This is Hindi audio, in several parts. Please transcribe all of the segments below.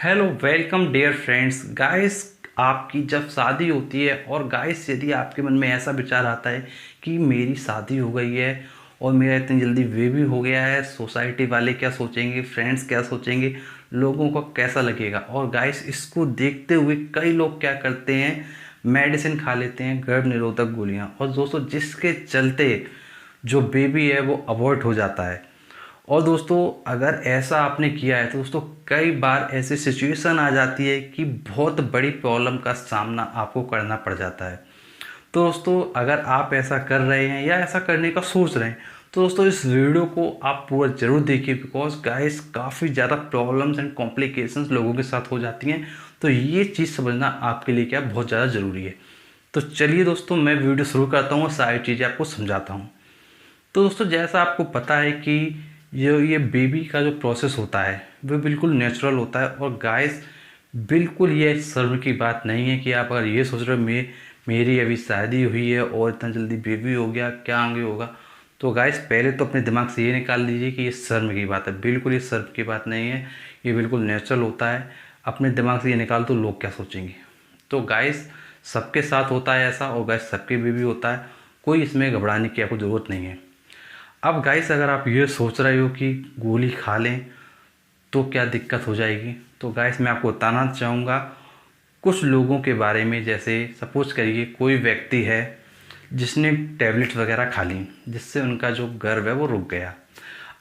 Hello welcome dear friends guys. आपकी जब शादी होती है और गाइस यदि आपके मन में ऐसा विचार आता है कि मेरी शादी हो गई है और मेरा इतनी जल्दी बेबी हो गया है, सोसाइटी वाले क्या सोचेंगे, फ्रेंड्स क्या सोचेंगे, लोगों को कैसा लगेगा। और गाइस इसको देखते हुए कई लोग क्या करते हैं, मेडिसिन खा लेते हैं, गर्भ निरोधक गोलियां, और दोस्तों जिसके चलते जो बेबी है वो अबॉर्ट हो जाता है। और दोस्तों अगर ऐसा आपने किया है तो दोस्तों कई बार ऐसी सिचुएशन आ जाती है कि बहुत बड़ी प्रॉब्लम का सामना आपको करना पड़ जाता है। तो दोस्तों अगर आप ऐसा कर रहे हैं या ऐसा करने का सोच रहे हैं तो दोस्तों इस वीडियो को आप पूरा ज़रूर देखिए, बिकॉज गाइस काफ़ी ज़्यादा प्रॉब्लम्स एंड कॉम्प्लिकेशंस लोगों के साथ हो जाती हैं। तो ये चीज़ समझना आपके लिए क्या बहुत ज़्यादा ज़रूरी है। तो चलिए दोस्तों मैं वीडियो शुरू करता हूँ और सारी चीज़ें आपको समझाता हूँ। तो दोस्तों जैसा आपको पता है कि ये बेबी का जो प्रोसेस होता है वो बिल्कुल नेचुरल होता है। और गाइस बिल्कुल ये शर्म की बात नहीं है कि आप अगर ये सोच रहे हो मेरी अभी शादी हुई है और इतना जल्दी बेबी हो गया, क्या आगे होगा। तो गाइस पहले तो अपने दिमाग से ये निकाल दीजिए कि ये शर्म की बात है। बिल्कुल ये शर्म की बात नहीं है, ये बिल्कुल नेचुरल होता है। अपने दिमाग से ये निकाल तो लोग क्या सोचेंगे। तो गाइस सबके साथ होता है ऐसा, और गाइस सबके बेबी होता है, कोई इसमें घबराने की आपको ज़रूरत नहीं है। अब गाइस अगर आप ये सोच रहे हो कि गोली खा लें तो क्या दिक्कत हो जाएगी, तो गाइस मैं आपको बताना चाहूँगा कुछ लोगों के बारे में। जैसे सपोज करिए कोई व्यक्ति है जिसने टैबलेट वगैरह खा ली जिससे उनका जो गर्भ है वो रुक गया।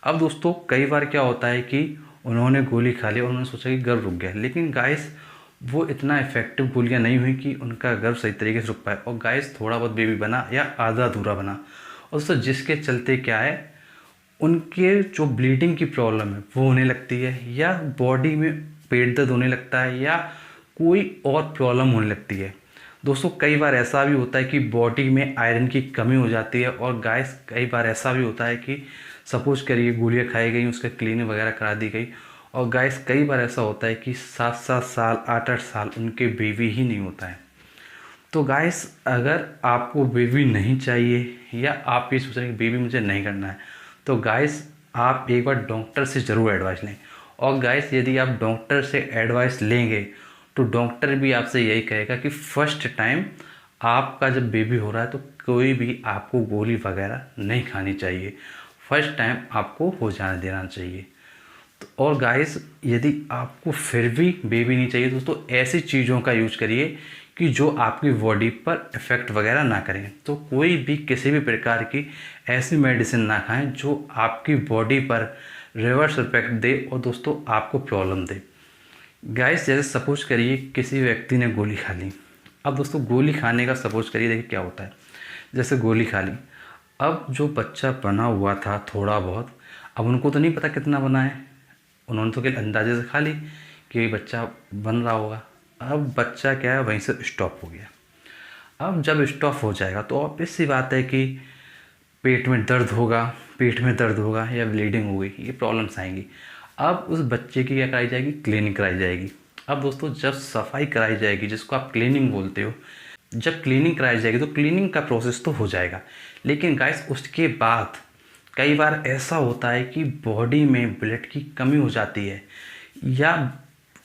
अब दोस्तों कई बार क्या होता है कि उन्होंने गोली खा ली और उन्होंने सोचा कि गर्भ रुक गया, लेकिन गाइस वो इतना इफेक्टिव गोलियां नहीं हुई कि उनका गर्भ सही तरीके से रुक पाए, और गाइस थोड़ा बहुत बेबी बना या आधा अधूरा बना। और दोस्तों जिसके चलते क्या है, उनके जो ब्लीडिंग की प्रॉब्लम है वो होने लगती है, या बॉडी में पेट दर्द होने लगता है, या कोई और प्रॉब्लम होने लगती है। दोस्तों कई बार ऐसा भी होता है कि बॉडी में आयरन की कमी हो जाती है। और गाइस कई बार ऐसा भी होता है कि सपोज करिए गोलियां खाई गई, उसका क्लीनिंग वगैरह करा दी गई, और गाइस कई बार ऐसा होता है कि 7-7 साल 8-8 साल उनके बेबी ही नहीं होता है। तो गाइस अगर आपको बेबी नहीं चाहिए या आप ये सोच रहे हैं कि बेबी मुझे नहीं करना है, तो गाइस आप एक बार डॉक्टर से ज़रूर एडवाइस लें। और गाइस यदि आप डॉक्टर से एडवाइस लेंगे तो डॉक्टर भी आपसे यही कहेगा कि फर्स्ट टाइम आपका जब बेबी हो रहा है तो कोई भी आपको गोली वगैरह नहीं खानी चाहिए, फर्स्ट टाइम आपको हो जाने देना चाहिए। तो और गाइस यदि आपको फिर भी बेबी नहीं चाहिए दोस्तों, ऐसी चीज़ों का यूज करिए कि जो आपकी बॉडी पर इफ़ेक्ट वगैरह ना करें। तो कोई भी किसी भी प्रकार की ऐसी मेडिसिन ना खाएं जो आपकी बॉडी पर रिवर्स इफेक्ट दे और दोस्तों आपको प्रॉब्लम दे। गाइस जैसे सपोज करिए किसी व्यक्ति ने गोली खा ली। अब दोस्तों गोली खाने का सपोज करिए, देखिए क्या होता है। जैसे गोली खा ली, अब जो बच्चा बना हुआ था थोड़ा बहुत, अब उनको तो नहीं पता कितना बना है, उन्होंने तो केवल अंदाजे से खा ली कि बच्चा बन रहा होगा। अब बच्चा क्या है वहीं से स्टॉप हो गया। अब जब स्टॉप हो जाएगा तो ऑब्वियस सी बात है कि पेट में दर्द होगा, पेट में दर्द होगा या ब्लीडिंग होगी, ये प्रॉब्लम्स आएंगी। अब उस बच्चे की क्या कराई जाएगी, क्लीनिंग कराई जाएगी। अब दोस्तों जब सफाई कराई जाएगी, जिसको आप क्लीनिंग बोलते हो, जब क्लीनिंग कराई जाएगी तो क्लीनिंग का प्रोसेस तो हो जाएगा, लेकिन गाइस उसके बाद कई बार ऐसा होता है कि बॉडी में ब्लड की कमी हो जाती है, या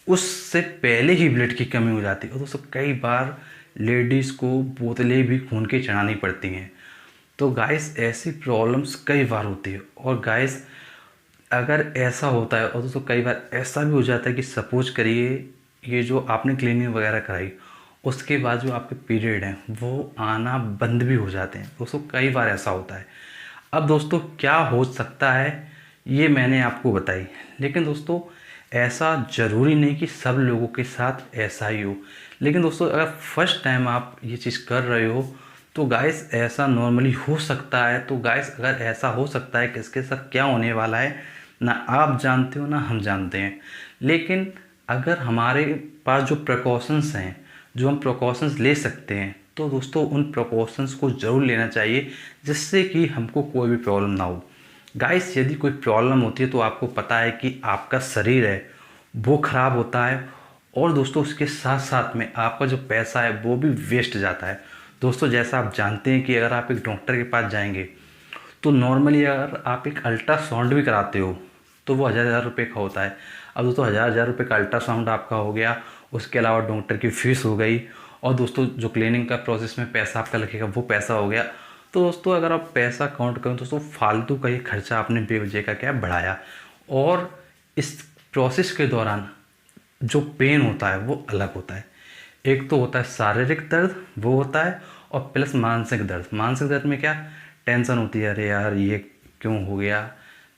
उससे पहले ही ब्लड की कमी हो जाती है। और दोस्तों कई बार लेडीज़ को बोतलें भी खून की चढ़ानी पड़ती हैं। तो गाइस ऐसी प्रॉब्लम्स कई बार होती है। और गाइस अगर ऐसा होता है, और दोस्तों कई बार ऐसा भी हो जाता है कि सपोज करिए ये जो आपने क्लीनिंग वगैरह कराई उसके बाद जो आपके पीरियड हैं वो आना बंद भी हो जाते हैं। दोस्तों कई बार ऐसा होता है। अब दोस्तों क्या हो सकता है ये मैंने आपको बताई, लेकिन दोस्तों ऐसा ज़रूरी नहीं कि सब लोगों के साथ ऐसा ही हो। लेकिन दोस्तों अगर फर्स्ट टाइम आप ये चीज़ कर रहे हो तो गाइस ऐसा नॉर्मली हो सकता है। तो गाइस अगर ऐसा हो सकता है, किसके साथ क्या होने वाला है ना आप जानते हो ना हम जानते हैं, लेकिन अगर हमारे पास जो प्रिकॉशंस हैं, जो हम प्रिकॉशंस ले सकते हैं, तो दोस्तों उन प्रिकॉशंस को ज़रूर लेना चाहिए जिससे कि हमको कोई भी प्रॉब्लम ना हो। गाइस यदि कोई प्रॉब्लम होती है तो आपको पता है कि आपका शरीर है वो ख़राब होता है, और दोस्तों उसके साथ साथ में आपका जो पैसा है वो भी वेस्ट जाता है। दोस्तों जैसा आप जानते हैं कि अगर आप एक डॉक्टर के पास जाएंगे तो नॉर्मली अगर आप एक अल्ट्रासाउंड भी कराते हो तो वो 1000 रुपये का होता है। अब दोस्तों 1000 रुपये का अल्ट्रासाउंड आपका हो गया, उसके अलावा डॉक्टर की फ़ीस हो गई, और दोस्तों जो क्लीनिंग का प्रोसेस में पैसा आपका लगेगा वो पैसा हो गया। तो दोस्तों अगर आप पैसा काउंट करें दोस्तों, फालतू का ये खर्चा आपने बेवजह का क्या बढ़ाया। और इस प्रोसेस के दौरान जो पेन होता है वो अलग होता है। एक तो होता है शारीरिक दर्द, वो होता है, और प्लस मानसिक दर्द। मानसिक दर्द में क्या टेंशन होती है, अरे यार ये क्यों हो गया,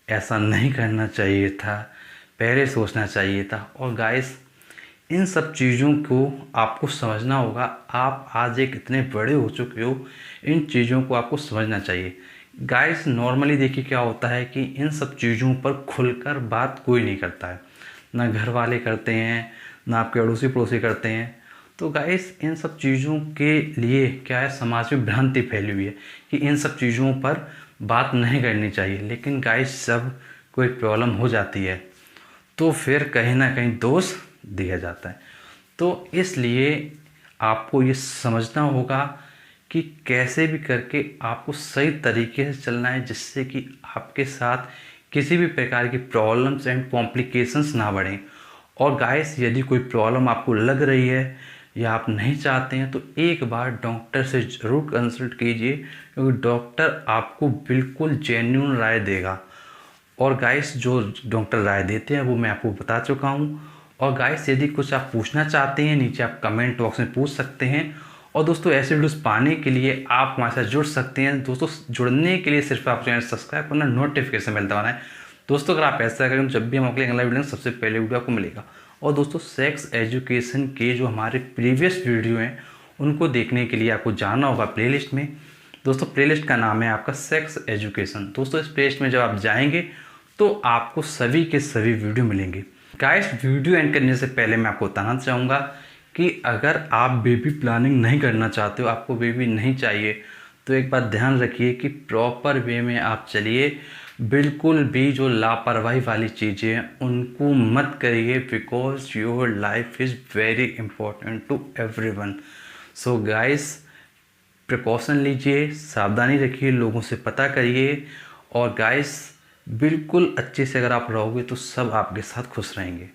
ऐसा नहीं करना चाहिए था, पहले सोचना चाहिए था। और गाइस इन सब चीज़ों को आपको समझना होगा। आप आज एक इतने बड़े हो चुके हो, इन चीज़ों को आपको समझना चाहिए। गाइस नॉर्मली देखिए क्या होता है कि इन सब चीज़ों पर खुलकर बात कोई नहीं करता है, ना घर वाले करते हैं, ना आपके अड़ोसी पड़ोसी करते हैं। तो गाइस इन सब चीज़ों के लिए क्या है, समाज में भ्रांति फैली हुई है कि इन सब चीज़ों पर बात नहीं करनी चाहिए। लेकिन गाइस जब कोई प्रॉब्लम हो जाती है तो फिर कहीं ना कहीं दोष दिया जाता है। तो इसलिए आपको ये समझना होगा कि कैसे भी करके आपको सही तरीके से चलना है, जिससे कि आपके साथ किसी भी प्रकार की प्रॉब्लम्स एंड कॉम्प्लिकेशंस ना बढ़ें। और गाइस यदि कोई प्रॉब्लम आपको लग रही है या आप नहीं चाहते हैं तो एक बार डॉक्टर से ज़रूर कंसल्ट कीजिए, क्योंकि डॉक्टर आपको बिल्कुल जेन्युइन राय देगा। और गाइस जो डॉक्टर राय देते हैं वो मैं आपको बता चुका हूँ। और गाइस यदि कुछ आप पूछना चाहते हैं नीचे आप कमेंट बॉक्स में पूछ सकते हैं। और दोस्तों ऐसे वीडियोस पाने के लिए आप हमारे साथ जुड़ सकते हैं। दोस्तों जुड़ने के लिए सिर्फ आप चैनल सब्सक्राइब करना, नोटिफिकेशन बेल दबाना है। दोस्तों अगर आप ऐसा करें जब भी हम अगले अगला वीडियो सबसे पहले वीडियो आपको मिलेगा। और दोस्तों सेक्स एजुकेशन के जो हमारे प्रीवियस वीडियो हैं उनको देखने के लिए आपको जाना होगा प्लेलिस्ट में। दोस्तों प्लेलिस्ट का नाम है आपका सेक्स एजुकेशन। दोस्तों इस प्लेलिस्ट में जब आप जाएंगे तो आपको सभी के सभी वीडियो मिलेंगे। गाइस वीडियो एंड करने से पहले मैं आपको बताना चाहूँगा कि अगर आप बेबी प्लानिंग नहीं करना चाहते हो, आपको बेबी नहीं चाहिए, तो एक बात ध्यान रखिए कि प्रॉपर वे में आप चलिए। बिल्कुल भी जो लापरवाही वाली चीज़ें हैं उनको मत करिए, because your life is very important to everyone. So guys precaution लीजिए, सावधानी रखिए, लोगों से पता करिए। और गाइस बिल्कुल अच्छे से अगर आप रहोगे तो सब आपके साथ खुश रहेंगे।